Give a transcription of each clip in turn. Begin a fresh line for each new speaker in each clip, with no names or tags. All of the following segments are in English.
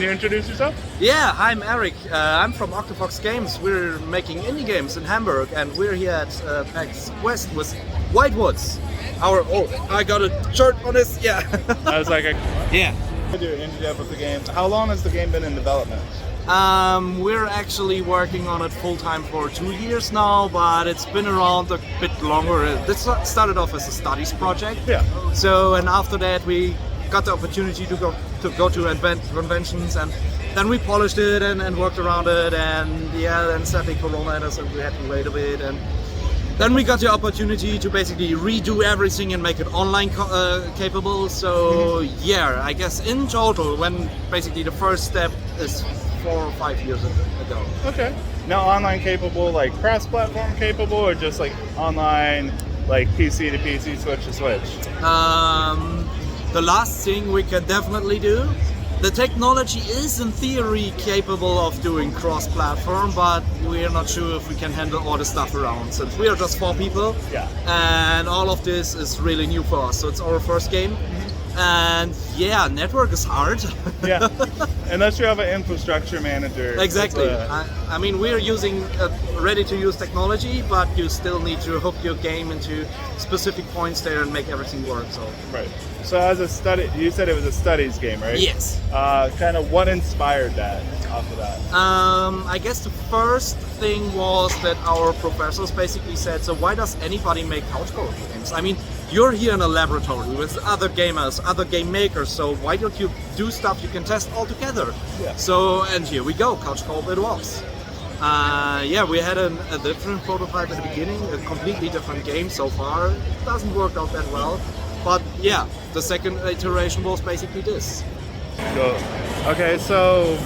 Can you introduce yourself?
Yeah, I'm Erik. I'm from Octofox Games. We're making indie games in Hamburg, and we're here at PAX West with Whitewoods. I got a shirt on this. Yeah.
I was like,
yeah.
I do indie dev with the game. How long has the game been in development?
We're actually working on it full time for 2 years now, but it's been around a bit longer. This started off as a studies project.
Yeah.
So, and after that we got the opportunity to go to conventions, and then we polished it and worked around it, and yeah, then sadly Corona hit us, so we had to wait a bit, and then we got the opportunity to basically redo everything and make it online capable. So yeah, I guess in total, when basically the first step is 4 or 5 years ago.
Okay. Now online capable, like cross-platform capable, or just like online, like PC to PC, Switch to Switch?
The last thing we can definitely do. The technology is in theory capable of doing cross-platform, but we're not sure if we can handle all the stuff around, since we are just 4 people.
Yeah.
And all of this is really new for us, so it's our first game. And yeah, network is hard.
Yeah, unless you have an infrastructure manager.
Exactly. I mean, we're using ready-to-use technology, but you still need to hook your game into specific points there and make everything work. So.
Right. So as a study, you said it was a studies game, right?
Yes.
Kind of what inspired that off of that?
I guess the first thing was that our professors basically said, so why does anybody make couch co-op games? I mean, you're here in a laboratory with other gamers, other game makers, so why don't you do stuff you can test all together?
Yeah.
So, and here we go, couch co-op it was. Yeah, we had a different prototype at the beginning, a completely different game so far. It doesn't work out that well, but yeah, the second iteration was basically this.
Cool. Okay, so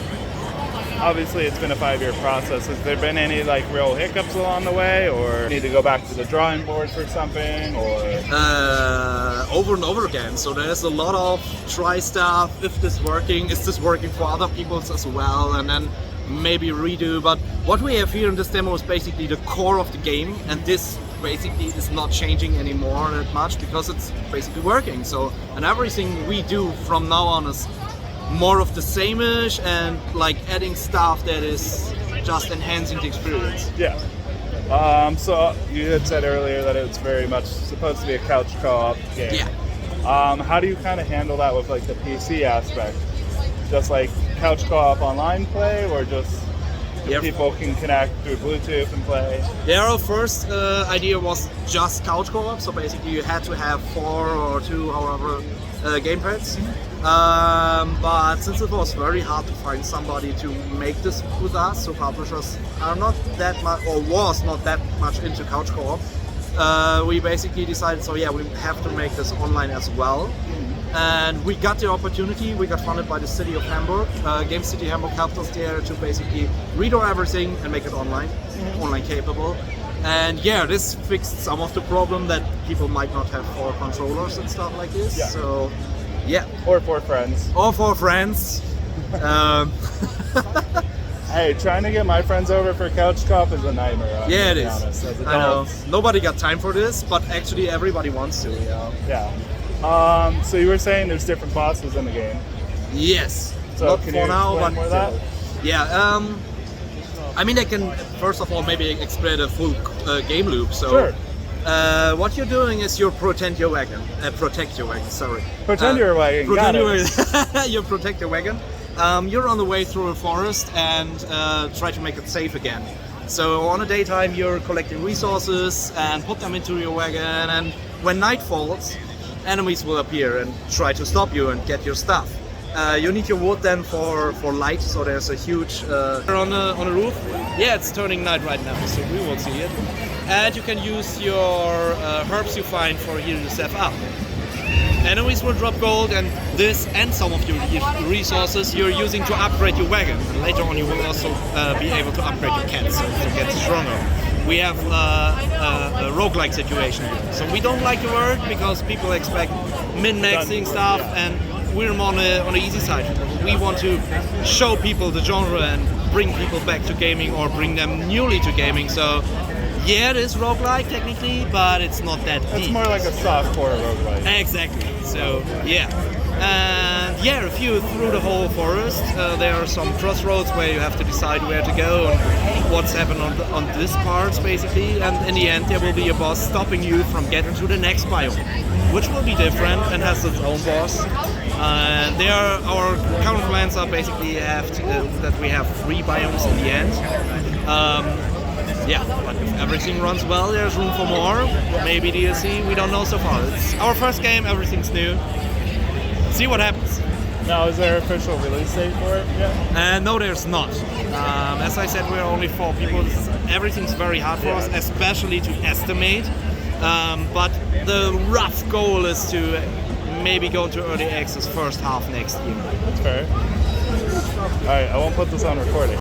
obviously it's been a 5-year process. Has there been any like real hiccups along the way, or need to go back to the drawing board for something, or?
Over and over again. So there's a lot of try stuff. If this working, is this working for other people as well? And then maybe redo. But what we have here in this demo is basically the core of the game, and this basically is not changing anymore that much because it's basically working. So, and everything we do from now on is more of the same-ish, and like adding stuff that is just enhancing the experience.
Yeah. So you had said earlier that it was very much supposed to be a couch co-op game.
Yeah.
How do you kind of handle that with like the PC aspect? Just like couch co-op online play, or just people can connect through Bluetooth and play?
Yeah, our first idea was just couch co-op, so basically you had to have 4 or 2, however, gamepads. But since it was very hard to find somebody to make this with us, so publishers are not that much, or was not that much into couch co-op, we basically decided, so yeah, we have to make this online as well. And we got the opportunity. We got funded by the city of Hamburg. Game City Hamburg helped us there to basically redo everything and make it online, online capable. And yeah, this fixed some of the problem that people might not have 4 controllers and stuff like this.
Yeah.
So yeah.
Or 4 friends.
Or 4 friends.
Hey, trying to get my friends over for couch co-op is a nightmare.
Yeah, it is.
Honest, as
I know.
adults.
Nobody got time for this, but actually everybody wants to. Yeah.
Yeah. So you were saying there's different bosses in the game.
Yes.
So
Not
can
for
you
now,
explain
but
more of that?
yeah. I mean, I can first of all maybe explain a full game loop. So,
Sure.
what you're doing is you protect your wagon. Protect your wagon. Sorry.
Pretend you're a wagon. Got
Pretend
it.
you protect your wagon. You're on the way through a forest and try to make it safe again. So on a daytime, you're collecting resources and put them into your wagon. And when night falls, enemies will appear and try to stop you and get your stuff. You need your wood then for light, so there's a huge on the roof. Yeah, it's turning night right now, so we will see it. And you can use your herbs you find for healing yourself up. Enemies will drop gold, and this and some of your resources you're using to upgrade your wagon. And later on, you will also be able to upgrade your cats so to get stronger. We have a roguelike situation here. So we don't like the word because people expect min-maxing stuff, and we're more on the easy side. We want to show people the genre and bring people back to gaming, or bring them newly to gaming. So yeah, it is roguelike technically, but it's not that deep.
It's more like a softcore roguelike.
Exactly. So yeah. And yeah, if you through the whole forest, there are some crossroads where you have to decide where to go and what's happened on this part, basically. And in the end, there will be a boss stopping you from getting to the next biome, which will be different and has its own boss. And there, our current plans are basically that we have 3 biomes in the end. Yeah, but if everything runs well, there's room for more. Maybe DLC, we don't know so far. It's our first game, everything's new. See what happens.
Now, is there an official release date for it yet?
No, there's not. As I said, we're only 4 people. Everything's very hard for us, especially to estimate. But the rough goal is to maybe go into early access first half next year.
That's fair. Alright, I won't put this on recording.